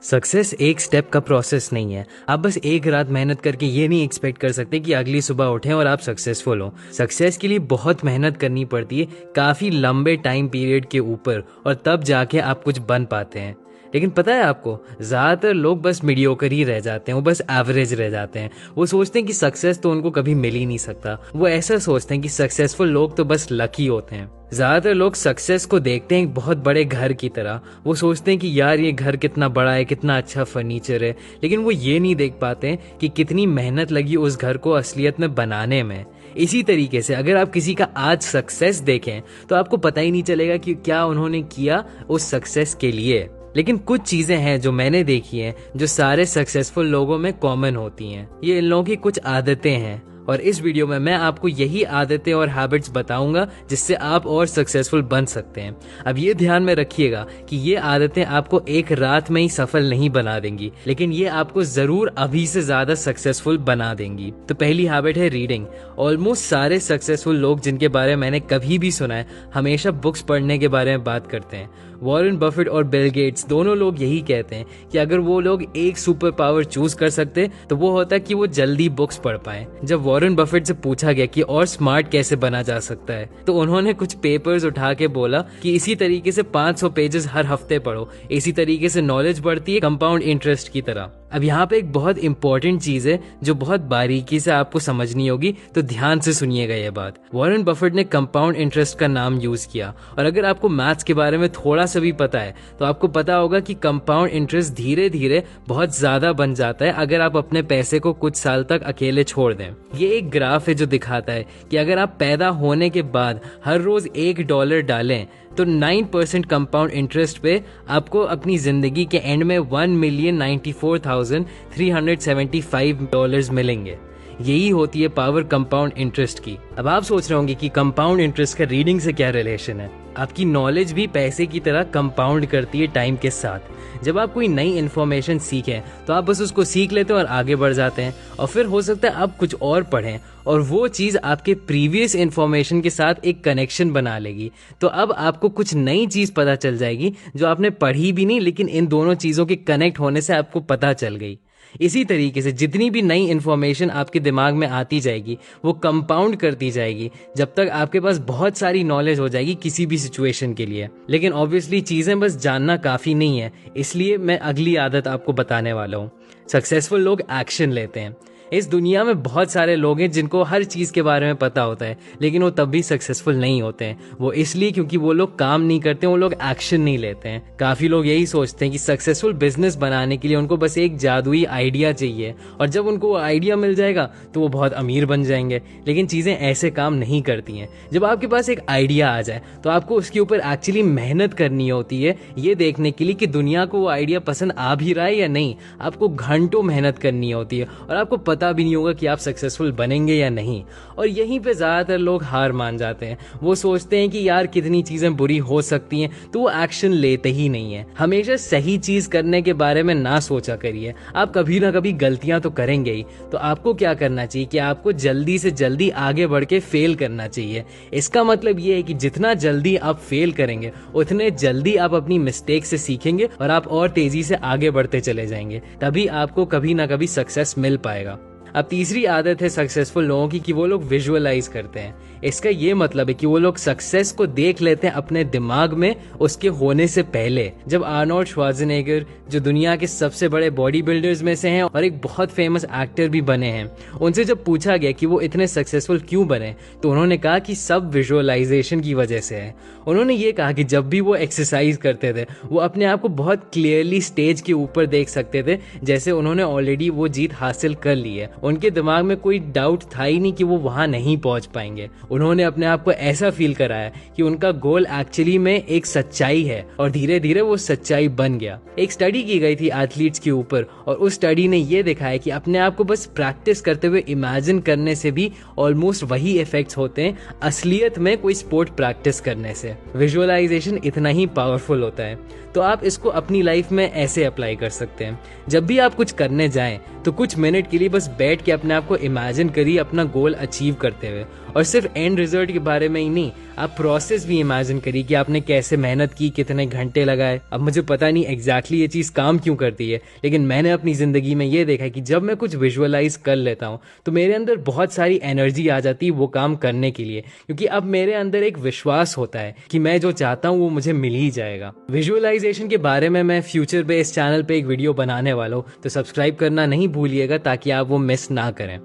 Success एक step का process नहीं है। आप बस एक रात मेहनत करके ये नहीं एक्सपेक्ट कर सकते कि अगली सुबह उठें और आप सक्सेसफुल हो। सक्सेस के लिए बहुत मेहनत करनी पड़ती है, काफ़ी लंबे टाइम पीरियड के ऊपर, और तब जाके आप कुछ बन पाते हैं। लेकिन पता है आपको, ज़्यादातर लोग बस मीडियोकर ही रह जाते हैं, वो बस एवरेज रह जाते हैं। वो सोचते हैं कि सक्सेस तो उनको कभी मिल ही नहीं सकता। वो ऐसा सोचते हैं कि सक्सेसफुल लोग तो बस लकी होते हैं। ज़्यादातर लोग सक्सेस को देखते हैं एक बहुत बड़े घर की तरह। वो सोचते हैं कि यार ये घर कितना बड़ा है, कितना अच्छा फर्नीचर है, लेकिन वो ये नहीं देख पाते हैं कि कितनी मेहनत लगी उस घर को असलियत में बनाने में। इसी तरीके से अगर आप किसी का आज सक्सेस देखें तो आपको पता ही नहीं चलेगा कि क्या उन्होंने किया उस सक्सेस के लिए। लेकिन कुछ चीजें हैं जो मैंने देखी हैं जो सारे सक्सेसफुल लोगों में कॉमन होती हैं। ये इन लोगों की कुछ आदतें हैं, और इस वीडियो में मैं आपको यही आदतें और हैबिट्स बताऊंगा जिससे आप और सक्सेसफुल बन सकते हैं। अब ये ध्यान में रखिएगा कि ये आदतें आपको एक रात में ही सफल नहीं बना देंगी, लेकिन ये आपको जरूर अभी से ज्यादा सक्सेसफुल बना देंगी। तो पहली हैबिट है रीडिंग। ऑलमोस्ट सारे सक्सेसफुल लोग जिनके बारे में मैंने कभी भी सुना है हमेशा बुक्स पढ़ने के बारे में बात करते हैं। वॉरेन बफेट और बिल गेट्स दोनों लोग यही कहते हैं कि अगर वो लोग एक सुपर पावर चूज कर सकते तो वो होता कि वो जल्दी बुक्स पढ़ पाए। जब वॉरेन बफेट से पूछा गया कि और स्मार्ट कैसे बना जा सकता है, तो उन्होंने कुछ पेपर्स उठा के बोला कि इसी तरीके से 500 पेजेस हर हफ्ते पढ़ो, इसी तरीके से नॉलेज बढ़ती है कंपाउंड इंटरेस्ट की तरह। अब यहाँ पे एक बहुत इंपॉर्टेंट चीज है जो बहुत बारीकी से आपको समझनी होगी, तो ध्यान से सुनिएगा ये बात। वॉरेन बफेट ने कंपाउंड इंटरेस्ट का नाम यूज किया, और अगर आपको मैथ्स के बारे में थोड़ा सा भी पता है तो आपको पता होगा कि कंपाउंड इंटरेस्ट धीरे धीरे बहुत ज्यादा बन जाता है अगर आप अपने पैसे को कुछ साल तक अकेले छोड़ दें। ये एक ग्राफ है जो दिखाता है कि अगर आप पैदा होने के बाद हर रोज $1 डालें तो 9% कंपाउंड इंटरेस्ट पे आपको अपनी जिंदगी के एंड में $1,094,375 मिलेंगे। यही होती है पावर कंपाउंड इंटरेस्ट की। अब आप सोच रहे होंगे कि कंपाउंड इंटरेस्ट का रीडिंग से क्या रिलेशन है। आपकी नॉलेज भी पैसे की तरह कंपाउंड करती है टाइम के साथ। जब आप कोई नई इन्फॉर्मेशन सीखें तो आप बस उसको सीख लेते हैं और आगे बढ़ जाते हैं, और फिर हो सकता है आप कुछ और पढ़ें और वो चीज़ आपके प्रीवियस इन्फॉर्मेशन के साथ एक कनेक्शन बना लेगी। तो अब आपको कुछ नई चीज़ पता चल जाएगी जो आपने पढ़ी भी नहीं, लेकिन इन दोनों चीज़ों के कनेक्ट होने से आपको पता चल गई। इसी तरीके से जितनी भी नई इन्फॉर्मेशन आपके दिमाग में आती जाएगी वो कंपाउंड करती जाएगी जब तक आपके पास बहुत सारी नॉलेज हो जाएगी किसी भी सिचुएशन के लिए। लेकिन ऑब्वियसली चीजें बस जानना काफी नहीं है, इसलिए मैं अगली आदत आपको बताने वाला हूँ। सक्सेसफुल लोग एक्शन लेते हैं। इस दुनिया में बहुत सारे लोग हैं जिनको हर चीज़ के बारे में पता होता है, लेकिन वो तब भी सक्सेसफुल नहीं होते हैं। वो इसलिए क्योंकि वो लोग काम नहीं करते, वो लोग एक्शन नहीं लेते हैं। काफ़ी लोग यही सोचते हैं कि सक्सेसफुल बिजनेस बनाने के लिए उनको बस एक जादुई आइडिया चाहिए, और जब उनको वो आइडिया मिल जाएगा तो वो बहुत अमीर बन जाएंगे। लेकिन चीज़ें ऐसे काम नहीं करती हैं। जब आपके पास एक आइडिया आ जाए तो आपको उसके ऊपर एक्चुअली मेहनत करनी होती है, ये देखने के लिए कि दुनिया को वो आइडिया पसंद आ भी रहा है या नहीं। आपको घंटों मेहनत करनी होती है और आपको पता भी नहीं होगा कि आप सक्सेसफुल बनेंगे या नहीं। और यहीं पे ज्यादातर लोग हार मान जाते हैं। वो सोचते हैं कि यार कितनी चीजें बुरी हो सकती हैं, तो वो एक्शन लेते ही नहीं है। हमेशा सही चीज करने के बारे में ना सोचा करिए, आप कभी ना कभी गलतियां तो करेंगे ही। तो आपको क्या करना चाहिए कि आपको जल्दी से जल्दी आगे बढ़ के फेल करना चाहिए। इसका मतलब ये है कि जितना जल्दी आप फेल करेंगे उतने जल्दी आप अपनी मिस्टेक से सीखेंगे और आप और तेजी से आगे बढ़ते चले जाएंगे। तभी आपको कभी ना कभी सक्सेस मिल पाएगा। अब तीसरी आदत है सक्सेसफुल लोगों की कि वो लोग विजुअलाइज करते हैं। इसका ये मतलब है कि वो लोग सक्सेस को देख लेते हैं अपने दिमाग में उसके होने से पहले। जब आर्नोल्ड श्वार्ज़नेगर, जो दुनिया के सबसे बड़े बॉडी बिल्डर्स में से हैं और एक बहुत फेमस एक्टर भी बने हैं, उनसे जब पूछा गया कि वो इतने सक्सेसफुल क्यों बने, तो उन्होंने कहा कि सब विजुअलाइजेशन की वजह से है। उन्होंने ये कहा कि जब भी वो एक्सरसाइज करते थे वो अपने आप को बहुत क्लियरली स्टेज के ऊपर देख सकते थे, जैसे उन्होंने ऑलरेडी वो जीत हासिल कर ली है। उनके दिमाग में कोई डाउट था ही नहीं कि वो वहां नहीं पहुंच पाएंगे। उन्होंने अपने आप को ऐसा फील कराया कि उनका गोल एक्चुअली में एक सच्चाई है, और धीरे धीरे वो सच्चाई बन गया। एक स्टडी की गई थी एथलीट्स के ऊपर, और उस स्टडी ने ये दिखाया कि अपने आप को बस प्रैक्टिस करते हुए इमेजिन करने से भी ऑलमोस्ट वही इफेक्ट्स होते हैं असलियत में कोई स्पोर्ट प्रैक्टिस करने से। विजुअलाइजेशन इतना ही पावरफुल होता है। तो आप इसको अपनी लाइफ में ऐसे अप्लाई कर सकते हैं। जब भी आप कुछ करने जाएं तो कुछ मिनट के लिए बस बैठ के अपने आप को इमेजिन करिए अपना गोल अचीव करते हुए, और सिर्फ एंड रिजल्ट के बारे में ही नहीं, आप प्रोसेस भी इमेजिन करिए कि आपने कैसे मेहनत की, कितने घंटे लगाए। अब मुझे पता नहीं एग्जैक्टली ये चीज़ काम क्यों करती है, लेकिन मैंने अपनी ज़िंदगी में ये देखा है कि जब मैं कुछ विजुअलाइज कर लेता हूँ तो मेरे अंदर बहुत सारी एनर्जी आ जाती है वो काम करने के लिए, क्योंकि अब मेरे अंदर एक विश्वास होता है कि मैं जो चाहता हूँ वो मुझे मिल ही जाएगा। विजुअलाइजेशन के बारे में मैं फ्यूचर पे इस चैनल पे एक वीडियो बनाने वाला हूँ, तो सब्सक्राइब करना नहीं भूलिएगा ताकि आप वो मिस ना करें।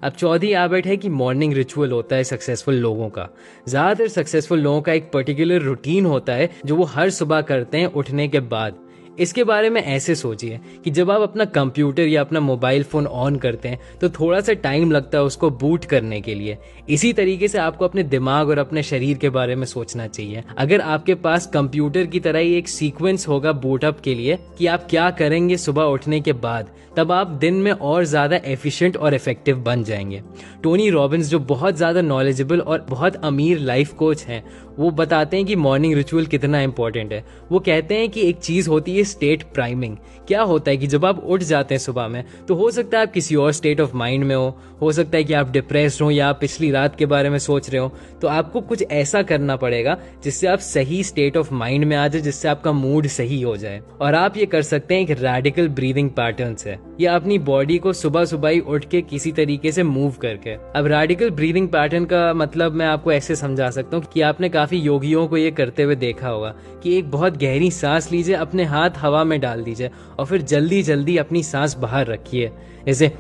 अब चौथी हैबिट है कि मॉर्निंग रिचुअल होता है सक्सेसफुल लोगों का। ज़्यादातर सक्सेसफुल लोगों का एक पर्टिकुलर रूटीन होता है जो वो हर सुबह करते हैं उठने के बाद। इसके बारे में ऐसे सोचिए कि जब आप अपना कंप्यूटर या अपना मोबाइल फ़ोन ऑन करते हैं तो थोड़ा सा टाइम लगता है उसको बूट करने के लिए। इसी तरीके से आपको अपने दिमाग और अपने शरीर के बारे में सोचना चाहिए। अगर आपके पास कंप्यूटर की तरह ही एक सीक्वेंस होगा बूटअप के लिए कि आप क्या करेंगे सुबह उठने के बाद, तब आप दिन में और ज़्यादा एफिशिएंट और इफेक्टिव बन जाएंगे। टोनी रॉबिन्स, जो बहुत ज़्यादा नॉलेजेबल और बहुत अमीर लाइफ कोच हैं, वो बताते हैं कि मॉर्निंग रिचुअल कितना इंपॉर्टेंट है। वो कहते हैं कि एक चीज़ होती है स्टेट प्राइमिंग। क्या होता है कि जब आप उठ जाते हैं सुबह में तो हो सकता है आप किसी और स्टेट ऑफ माइंड में हो सकता है कि आप डिप्रेस्ड हो या आप पिछली रात के बारे में सोच रहे हो, तो आपको कुछ ऐसा करना पड़ेगा जिससे आप सही स्टेट ऑफ माइंड में आ जाए, जिससे आपका मूड सही हो जाए। और आप ये कर सकते हैं एक रेडिकल ब्रीदिंग पैटर्न से, या अपनी बॉडी को सुबह सुबह ही उठ के किसी तरीके से मूव करके। अब रेडिकल ब्रीदिंग पैटर्न का मतलब मैं आपको ऐसे समझा सकता हूँ कि आपने काफी योगियों को ये करते हुए देखा होगा कि एक बहुत गहरी सांस लीजिए, अपने हाथ हवा में डाल दीजिए और फिर जल्दी जल्दी अपनी सांस बाहर रखिए, जैसे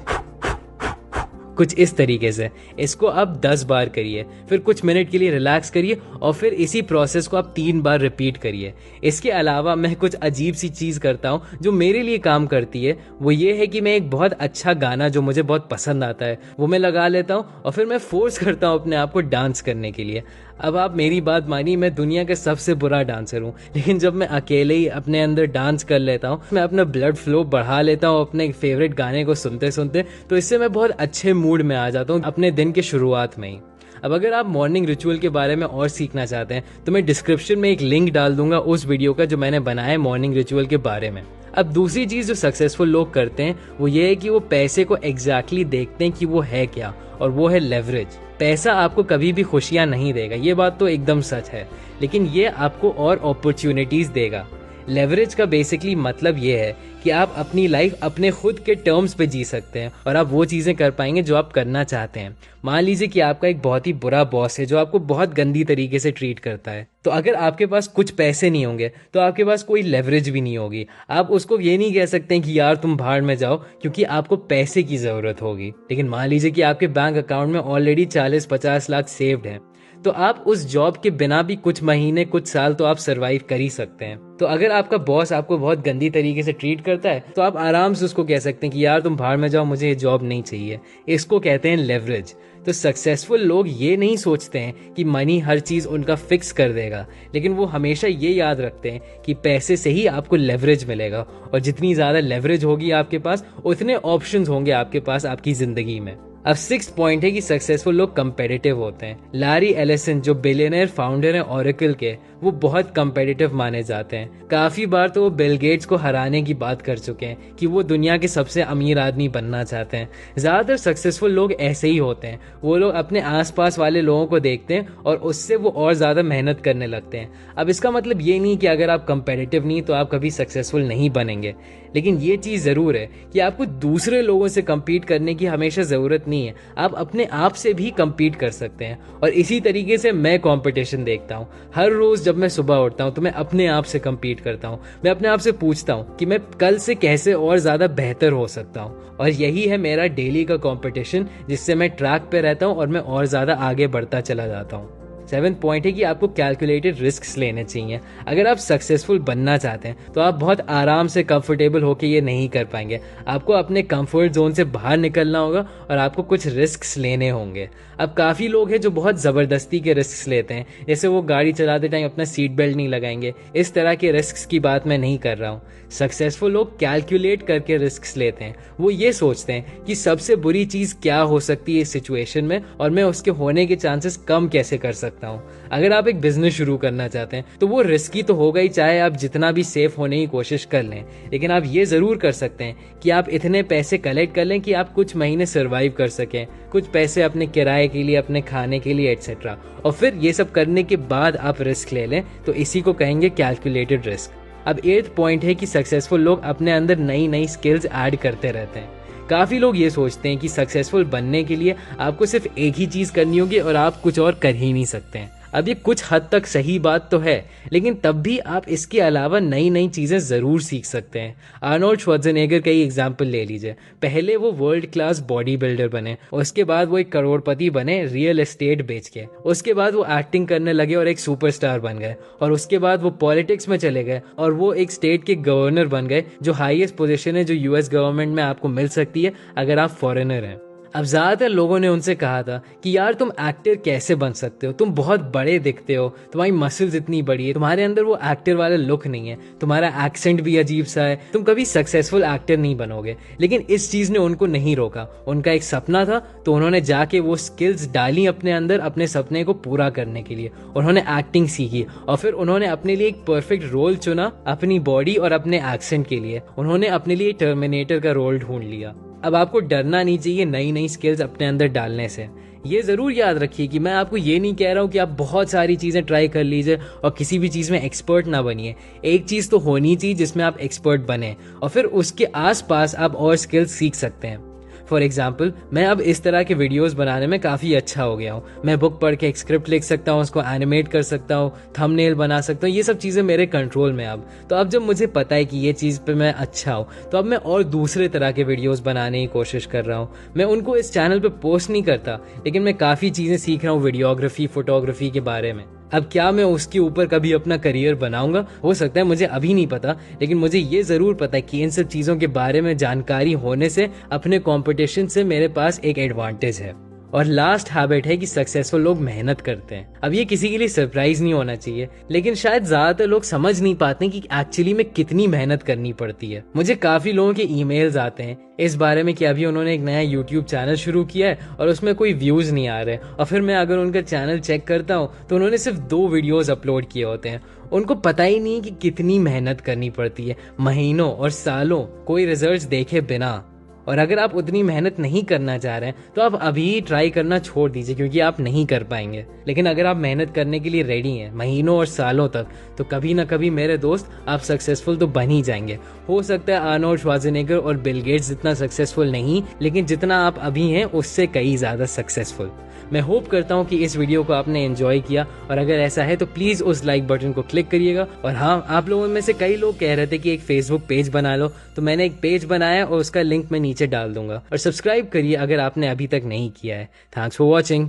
कुछ इस तरीके से। इसको आप 10 बार करिए, फिर कुछ मिनट के लिए रिलैक्स करिए और फिर इसी प्रोसेस को आप 3 बार रिपीट करिए। इसके अलावा मैं कुछ अजीब सी चीज़ करता हूँ जो मेरे लिए काम करती है। वो ये है कि मैं एक बहुत अच्छा गाना जो मुझे बहुत पसंद आता है वो मैं लगा लेता हूँ और फिर मैं फोर्स करता हूँ अपने आप को डांस करने के लिए। अब आप मेरी बात मानिए, मैं दुनिया का सबसे बुरा डांसर हूँ, लेकिन जब मैं अकेले ही अपने अंदर डांस कर लेता हूँ, मैं अपना ब्लड फ्लो बढ़ा लेता हूँ अपने फेवरेट गाने को सुनते सुनते, तो इससे मैं बहुत अच्छे मूड में आ जाता हूँ अपने दिन के शुरुआत में ही। अब अगर आप मॉर्निंग रिचुअल के बारे में और सीखना चाहते हैं तो मैं डिस्क्रिप्शन में एक लिंक डाल दूंगा उस वीडियो का जो मैंने बनाया है मॉर्निंग रिचुअल के बारे में। अब दूसरी चीज़ जो सक्सेसफुल लोग करते हैं वो ये है कि वो पैसे को एग्जैक्टली देखते हैं कि वो है क्या, और वो है लेवरेज। पैसा आपको कभी भी खुशियाँ नहीं देगा, ये बात तो एकदम सच है, लेकिन ये आपको और अपॉर्चुनिटीज़ देगा। लेवरेज का बेसिकली मतलब ये है कि आप अपनी लाइफ अपने खुद के टर्म्स पे जी सकते हैं और आप वो चीज़ें कर पाएंगे जो आप करना चाहते हैं। मान लीजिए कि आपका एक बहुत ही बुरा बॉस है जो आपको बहुत गंदी तरीके से ट्रीट करता है, तो अगर आपके पास कुछ पैसे नहीं होंगे तो आपके पास कोई लेवरेज भी नहीं होगी। आप उसको ये नहीं कह सकते कि यार तुम भाड़ में जाओ, क्योंकि आपको पैसे की ज़रूरत होगी। लेकिन मान लीजिए कि आपके बैंक अकाउंट में ऑलरेडी 40-50 लाख सेव्ड हैं, तो आप उस जॉब के बिना भी कुछ महीने कुछ साल तो आप सरवाइव कर ही सकते हैं। तो अगर आपका बॉस आपको बहुत गंदी तरीके से ट्रीट करता है तो आप आराम से उसको कह सकते हैं कि यार तुम भाड़ में जाओ, मुझे ये जॉब नहीं चाहिए। इसको कहते हैं लेवरेज। तो सक्सेसफुल लोग ये नहीं सोचते हैं कि मनी हर चीज़ उनका फिक्स कर देगा, लेकिन वो हमेशा ये याद रखते हैं कि पैसे से ही आपको लेवरेज मिलेगा, और जितनी ज़्यादा लेवरेज होगी आपके पास उतने ऑप्शंस होंगे आपके पास आपकी ज़िंदगी में। अब 6th पॉइंट है कि सक्सेसफुल लोग कंपेटिटिव होते हैं। लैरी एलिसन जो बिलियनर फाउंडर हैं ऑरेकल के, वो बहुत कंपेटिटिव माने जाते हैं। काफ़ी बार तो वो बिल गेट्स को हराने की बात कर चुके हैं कि वो दुनिया के सबसे अमीर आदमी बनना चाहते हैं। ज़्यादातर सक्सेसफुल लोग ऐसे ही होते हैं। वो लोग अपने आसपास वाले लोगों को देखते हैं और उससे वो और ज़्यादा मेहनत करने लगते हैं। अब इसका मतलब ये नहीं कि अगर आप कंपेटिटिव नहीं तो आप कभी सक्सेसफुल नहीं बनेंगे, लेकिन ये चीज़ ज़रूर है कि आपको दूसरे लोगों से कम्पीट करने की हमेशा ज़रूरत नहीं है। आप अपने आप से भी कम्पीट कर सकते हैं। और इसी तरीके से मैं कंपटीशन देखता हूँ। हर रोज़ जब मैं सुबह उठता हूँ तो मैं अपने आप से कम्पीट करता हूँ। मैं अपने आप से पूछता हूँ कि मैं कल से कैसे और ज़्यादा बेहतर हो सकता हूँ, और यही है मेरा डेली का कंपटीशन, जिससे मैं ट्रैक पे रहता हूँ और मैं और ज़्यादा आगे बढ़ता चला जाता हूँ। 7th पॉइंट है कि आपको कैलकुलेटेड रिस्क्स लेने चाहिए। अगर आप सक्सेसफुल बनना चाहते हैं तो आप बहुत आराम से कंफर्टेबल होकर ये नहीं कर पाएंगे। आपको अपने कंफर्ट जोन से बाहर निकलना होगा और आपको कुछ रिस्क्स लेने होंगे। अब काफ़ी लोग हैं जो बहुत ज़बरदस्ती के रिस्क्स लेते हैं, जैसे वो गाड़ी चलाते टाइम अपना सीट बेल्ट नहीं लगाएंगे। इस तरह के रिस्क्स की बात मैं नहीं कर रहा हूँ। सक्सेसफुल लोग कैलकुलेट करके रिस्क्स लेते हैं। वो ये सोचते हैं कि सबसे बुरी चीज़ क्या हो सकती है इस सिचुएशन में और मैं उसके होने के चांसेस कम कैसे कर सकता हूँ। सकता हूँ। अगर आप एक बिजनेस शुरू करना चाहते हैं तो वो रिस्की तो होगा ही, चाहे आप जितना भी सेफ होने की कोशिश कर लें, लेकिन आप ये ज़रूर कर सकते हैं कि आप इतने पैसे कलेक्ट कर लें कि आप कुछ महीने सर्वाइव कर सकें, कुछ पैसे अपने किराए के लिए, अपने खाने के लिए एट्सेट्रा, और फिर ये सब करने के बाद आप रिस्क ले लें। तो इसी को कहेंगे कैलकुलेटेड रिस्क। अब 8th पॉइंट है कि सक्सेसफुल लोग अपने अंदर नई नई स्किल्स ऐड करते रहते हैं। काफ़ी लोग ये सोचते हैं कि सक्सेसफुल बनने के लिए आपको सिर्फ एक ही चीज़ करनी होगी और आप कुछ और कर ही नहीं सकते हैं। अब ये कुछ हद तक सही बात तो है, लेकिन तब भी आप इसके अलावा नई नई चीज़ें ज़रूर सीख सकते हैं। आर्नोल्ड श्वार्ज़नेगर का ही एग्जाम्पल ले लीजिए। पहले वो वर्ल्ड क्लास बॉडी बिल्डर बने, उसके बाद वो एक करोड़पति बने रियल एस्टेट बेच के, उसके बाद वो एक्टिंग करने लगे और एक सुपरस्टार बन गए, और उसके बाद वो पॉलिटिक्स में चले गए और वो एक स्टेट के गवर्नर बन गए, जो हाईएस्ट पोजीशन है जो यूएस गवर्नमेंट में आपको मिल सकती है अगर आप फॉरेनर हैं। अब ज़्यादातर लोगों ने उनसे कहा था कि यार तुम एक्टर कैसे बन सकते हो, तुम बहुत बड़े दिखते हो, तुम्हारी मसल्स इतनी बड़ी है, तुम्हारे अंदर वो एक्टर वाला लुक नहीं है, तुम्हारा एक्सेंट भी अजीब सा है, तुम कभी सक्सेसफुल एक्टर नहीं बनोगे। लेकिन इस चीज़ ने उनको नहीं रोका। उनका एक सपना था तो उन्होंने जाके वो स्किल्स डाली अपने अंदर अपने सपने को पूरा करने के लिए। उन्होंने एक्टिंग सीखी और फिर उन्होंने अपने लिए एक परफेक्ट रोल चुना अपनी बॉडी और अपने एक्सेंट के लिए। उन्होंने अपने लिए टर्मिनेटर का रोल ढूंढ लिया। अब आपको डरना नहीं चाहिए नई नई स्किल्स अपने अंदर डालने से। ये ज़रूर याद रखिए कि मैं आपको ये नहीं कह रहा हूँ कि आप बहुत सारी चीज़ें ट्राई कर लीजिए और किसी भी चीज़ में एक्सपर्ट ना बनिए। एक चीज़ तो होनी चाहिए जिसमें आप एक्सपर्ट बने और फिर उसके आसपास आप और स्किल्स सीख सकते हैं। फॉर एग्जाम्पल, मैं अब इस तरह के वीडियोस बनाने में काफ़ी अच्छा हो गया हूँ। मैं बुक पढ़ के एक स्क्रिप्ट लिख सकता हूँ, उसको एनिमेट कर सकता हूँ, थंबनेल बना सकता हूँ। ये सब चीज़ें मेरे कंट्रोल में अब। तो अब जब मुझे पता है कि ये चीज़ पे मैं अच्छा हूँ, तो अब मैं और दूसरे तरह के वीडियोस बनाने की कोशिश कर रहा हूँ। मैं उनको इस चैनल पे पोस्ट नहीं करता, लेकिन मैं काफ़ी चीज़ें सीख रहा हूँ वीडियोग्राफी, फोटोग्राफी के बारे में। अब क्या मैं उसके ऊपर कभी अपना करियर बनाऊंगा, हो सकता है, मुझे अभी नहीं पता, लेकिन मुझे ये ज़रूर पता है कि इन सब चीज़ों के बारे में जानकारी होने से अपने कंपटीशन से मेरे पास एक एडवांटेज है। और लास्ट हैबिट है कि सक्सेसफुल लोग मेहनत करते हैं। अब ये किसी के लिए सरप्राइज नहीं होना चाहिए, लेकिन शायद ज्यादातर लोग समझ नहीं पाते कि एक्चुअली में कितनी मेहनत करनी पड़ती है। मुझे काफी लोगों के ईमेल्स आते हैं इस बारे में कि अभी उन्होंने एक नया यूट्यूब चैनल शुरू किया है और उसमें कोई व्यूज नहीं आ रहे, और फिर मैं अगर उनका चैनल चेक करता हूँ तो उन्होंने सिर्फ 2 वीडियोस अपलोड किए होते हैं। उनको पता ही नहीं कि कितनी मेहनत करनी पड़ती है, महीनों और सालों कोई रिजल्ट्स देखे बिना। और अगर आप उतनी मेहनत नहीं करना चाह रहे हैं तो आप अभी ट्राई करना छोड़ दीजिए, क्योंकि आप नहीं कर पाएंगे। लेकिन अगर आप मेहनत करने के लिए रेडी हैं महीनों और सालों तक, तो कभी ना कभी मेरे दोस्त आप सक्सेसफुल तो बन ही जाएंगे। हो सकता है आर्नोल्ड श्वार्ज़नेगर और बिल गेट्स जितना सक्सेसफुल नहीं, लेकिन जितना आप अभी हैं उससे कई ज़्यादा सक्सेसफुल। मैं होप करता हूँ कि इस वीडियो को आपने एंजॉय किया, और अगर ऐसा है तो प्लीज़ उस लाइक बटन को क्लिक करिएगा। और हाँ, आप लोगों में से कई लोग कह रहे थे कि एक फेसबुक पेज बना लो, तो मैंने एक पेज बनाया और उसका लिंक मैं नीचे डाल दूंगा। और सब्सक्राइब करिए अगर आपने अभी तक नहीं किया है। Thanks for watching.